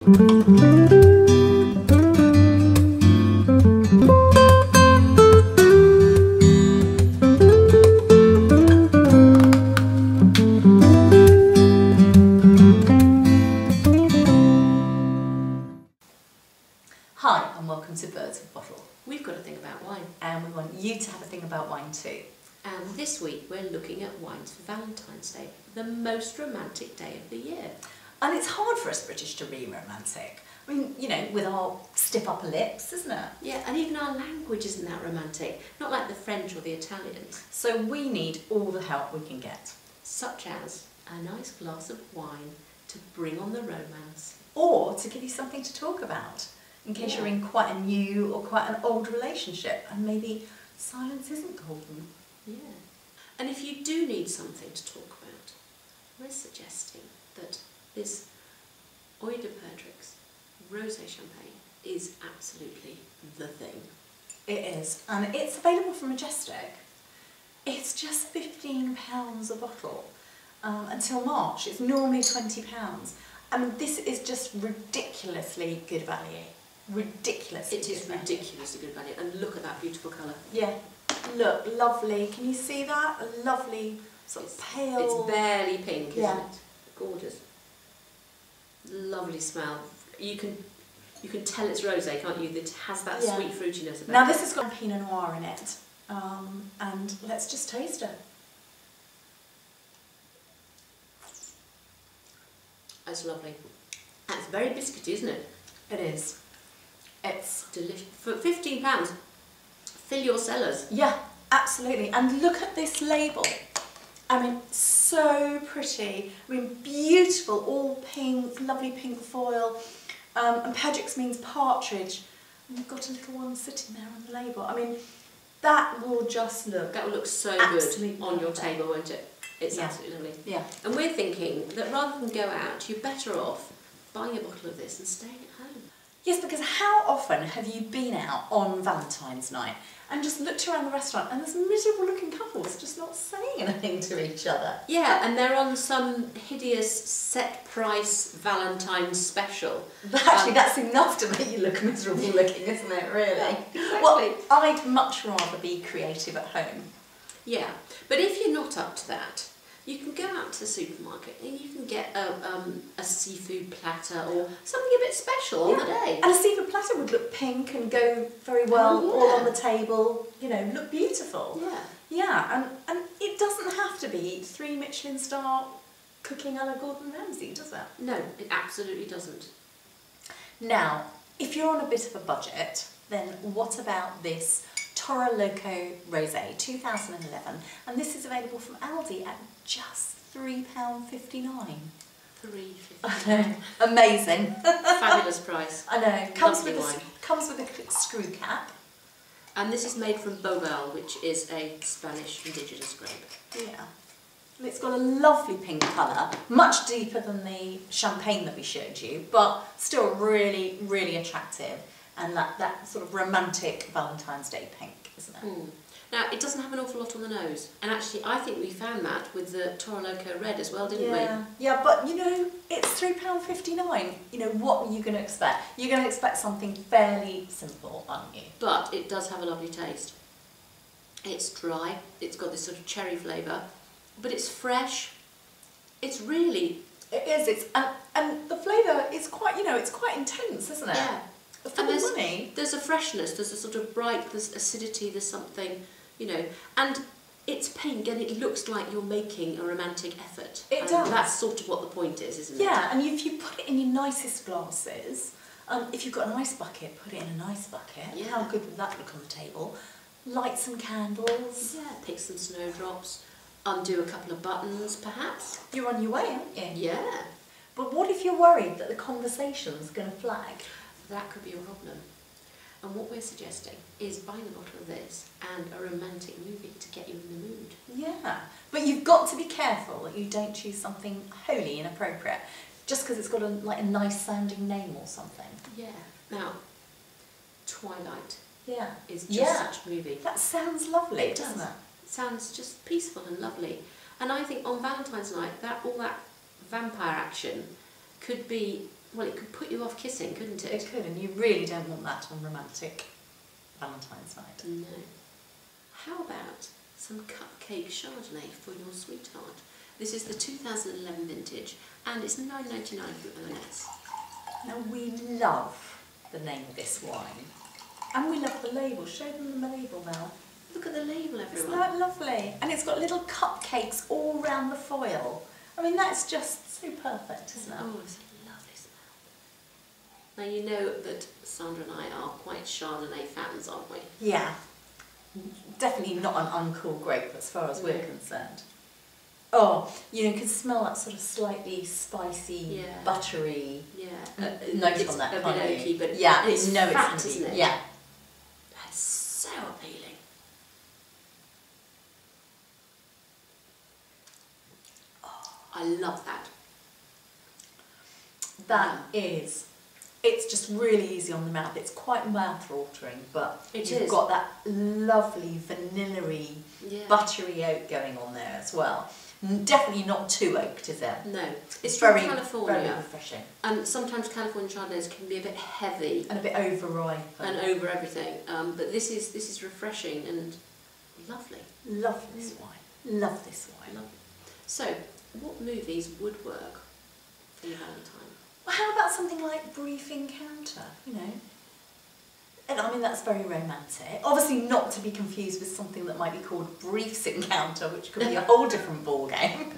Hi and welcome to Birds of Bottle. We've got a thing about wine. And we want you to have a thing about wine too. And this week we're looking at wines for Valentine's Day, the most romantic day of the year. And it's hard for us British to be romantic. I mean, you know, with our stiff upper lips, isn't it? Yeah, and even our language isn't that romantic, not like the French or the Italians. So we need all the help we can get. Such as a nice glass of wine to bring on the romance. Or to give you something to talk about, in case you're in quite a new or quite an old relationship and maybe silence isn't golden. Yeah. And if you do need something to talk about, we're suggesting that this Oeil de Perdrix rosé champagne is absolutely the thing. It is, and it's available from Majestic. It's just £15 a bottle until March. It's normally £20. I mean, this is just ridiculously good value. Ridiculously It is ridiculously good value, and look at that beautiful colour. Yeah, look, lovely. Can you see that? A lovely sort of pale... It's barely pink, isn't it? Gorgeous. Lovely smell. You can tell it's rosé, can't you? It has that sweet fruitiness about it. Now this has got Pinot Noir in it, and let's just taste it. That's lovely. And it's very biscuity, isn't it? It is. It's delicious. For £15, fill your cellars. Yeah, absolutely. And look at this label. I mean, so pretty. I mean, beautiful, all pink, lovely pink foil. And Perdrix means partridge. And you've got a little one sitting there on the label. I mean, that will just look... That will look so good on your table, won't it? It's absolutely lovely. Yeah. And we're thinking that rather than go out, you're better off buying a bottle of this and staying at home. Yes, because how often have you been out on Valentine's night and just looked around the restaurant and there's miserable looking couples just not saying anything to each other? Yeah, and they're on some hideous set price Valentine's special. Actually, that's enough to make you look miserable looking, isn't it, really? Yeah, exactly. Well, I'd much rather be creative at home. Yeah, but if you're not up to that, you can go out to the supermarket and you can get a seafood platter or something a bit special on the day. And a seafood platter would look pink and go very well all on the table, you know, look beautiful. Yeah. Yeah, and it doesn't have to be 3 Michelin star cooking a la Gordon Ramsay, does it? No, it absolutely doesn't. Now, if you're on a bit of a budget, then what about this Toro Loco Rosé 2011, and this is available from Aldi at just £3.59. £3.59. Amazing. Fabulous price. I know. Comes with wine. a screw cap. And this is made from Bobel, which is a Spanish indigenous grape. Yeah. And it's got a lovely pink colour, much deeper than the champagne that we showed you, but still really, really attractive. And that sort of romantic Valentine's Day pink, isn't it? Mm. Now, it doesn't have an awful lot on the nose. And actually, I think we found that with the Toro Loco Red as well, didn't we? Yeah, but you know, it's £3.59. You know, what are you going to expect? You're going to expect something fairly simple, aren't you? But it does have a lovely taste. It's dry, it's got this sort of cherry flavour, but it's fresh. It's really... It is, and the flavour is quite, you know, it's quite intense, isn't it? Yeah. And there's a freshness, there's a sort of bright, there's acidity, there's something, you know, and it's pink and it looks like you're making a romantic effort. It does. That's sort of what the point is, isn't it? Yeah, and if you put it in your nicest glasses, if you've got an ice bucket, put it in an ice bucket. Yeah. How good would that look on the table? Light some candles. Yeah, pick some snowdrops, undo a couple of buttons, perhaps. You're on your way, aren't you? Yeah. But what if you're worried that the conversation's going to flag? That could be a problem. And what we're suggesting is buying a bottle of this and a romantic movie to get you in the mood. Yeah, but you've got to be careful that you don't choose something wholly inappropriate, just because it's got a nice sounding name or something. Yeah. Now, Twilight is just such a movie. That sounds lovely, doesn't it? It sounds just peaceful and lovely. And I think on Valentine's night, all that vampire action could be Well, it could put you off kissing, couldn't it? It could, and you really don't want that on romantic Valentine's night. No. How about some cupcake Chardonnay for your sweetheart? This is the 2011 vintage, and it's $9.99 for ONS. Now, we love the name of this wine, and we love the label. Show them the label, Mel. Look at the label, everyone. Isn't that lovely? And it's got little cupcakes all round the foil. I mean, that's just so perfect, isn't it? Oh, it's a lovely smell. Now, you know that Sandra and I are quite Chardonnay fans, aren't we? Yeah. Definitely not an uncool grape as far as we're concerned. Oh, you can smell that sort of slightly spicy, buttery note on that, a can't bit oaky, you? but yeah, it's no, fat, it's isn't it? Yeah. That's so appealing. Oh, I love that. That is, it's just really easy on the mouth. It's quite mouth-watering, but you've got that lovely vanilla-y, buttery oak going on there as well. Definitely not too oaked, is it? No. It's from very, California. very refreshing. And sometimes California Chardonnays can be a bit heavy. And a bit overripe. And over everything. But this is refreshing and lovely. Love this wine. Love this wine. Lovely. So, what movies would work for your Valentine? Well, how about something like Brief Encounter, you know? And I mean, that's very romantic. Obviously not to be confused with something that might be called Brief's Encounter, which could be a whole different ballgame.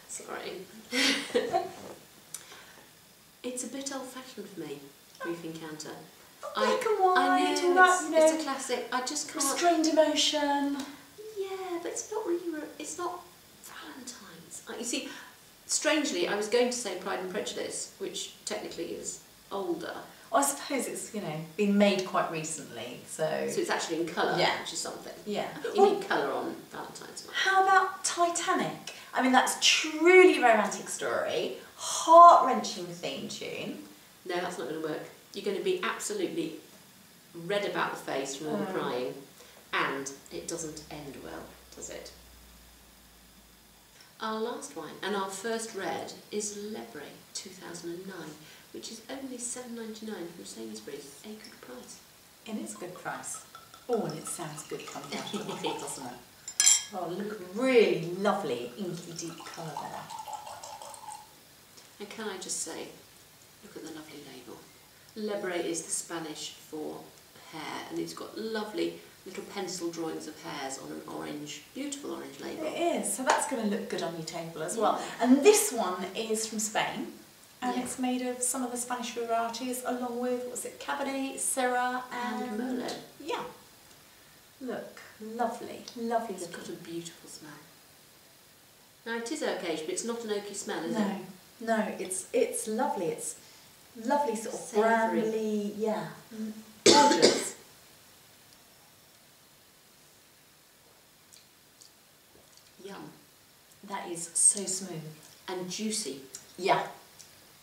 Sorry. It's a bit old-fashioned for me, Brief Encounter. Black and white, I know, all that, you know, it's a classic. I just can't... Restrained emotion. Yeah, but it's not really... It's not Valentine's. You see, strangely, I was going to say Pride and Prejudice, which technically is older. Well, I suppose it's, you know, been made quite recently, so... So it's actually in colour, which is something. Yeah. I think you need colour on Valentine's night. How about Titanic? I mean, that's a truly romantic story, heart-wrenching theme tune. No, that's not going to work. You're going to be absolutely red about the face from all the crying, and it doesn't end well, does it? Our last wine, and our first red, is Lebre 2009, which is only $7.99 from Sainsbury's. A good price. And it's a good price. Oh, and it sounds good coming out of the bottle, doesn't it? Oh, look, really lovely, inky deep colour there. And can I just say, look at the lovely label. Lebre is the Spanish for hair, and it's got lovely little pencil drawings of hairs on an orange, beautiful orange label. It is, so that's going to look good on your table as well. And this one is from Spain, and it's made of some of the Spanish varieties, along with, what's it, Cabernet, Syrah and Merlot. Yeah. Look, lovely, lovely. It's got a beautiful smell. Now it is oakish, but it's not an oaky smell, is it? No, it's lovely. It's lovely sort of Savoury. brambly, yeah, gorgeous. Yum. That is so smooth. And juicy. Yeah.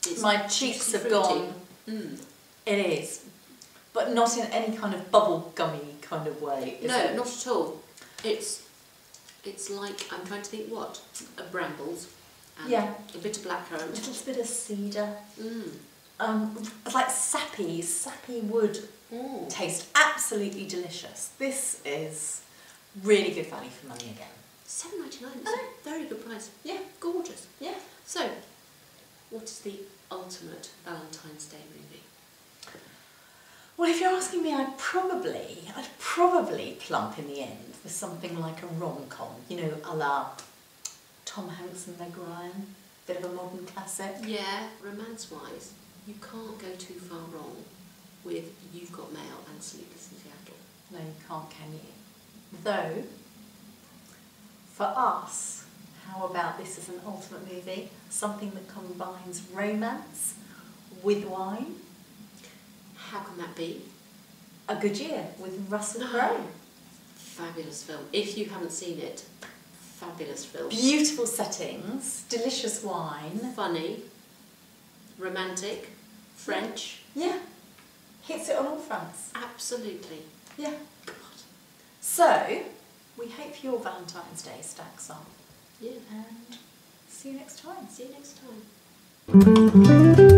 It's My cheeks have fruity. gone. Mm. It is. But not in any kind of bubble gummy kind of way, is No, it? not at all. It's like, I'm trying to think what? Brambles. And Yeah. a bit of A blackcurrant. little bit of cedar. Mm. Like sappy wood Mm. taste. Absolutely delicious. This is really good value for money again. $7.99, it's a very good price. Yeah. Gorgeous. Yeah. So, what is the ultimate Valentine's Day movie? Well, if you're asking me, I'd probably plump in the end for something like a rom-com, you know, a la Tom Hanks and Meg Ryan, bit of a modern classic. Yeah, romance-wise, you can't go too far wrong with You've Got Mail and Sleepless in Seattle. No, you can't, can you? Though, for us, how about this as an ultimate movie? Something that combines romance with wine. How can that be? A Good Year with Russell Crowe. Fabulous film. If you haven't seen it, fabulous film. Beautiful settings, delicious wine. Funny, romantic, French. Yeah, hits it on all fronts. Absolutely. Yeah. So, we hope your Valentine's Day stacks up. Yeah. And see you next time. See you next time.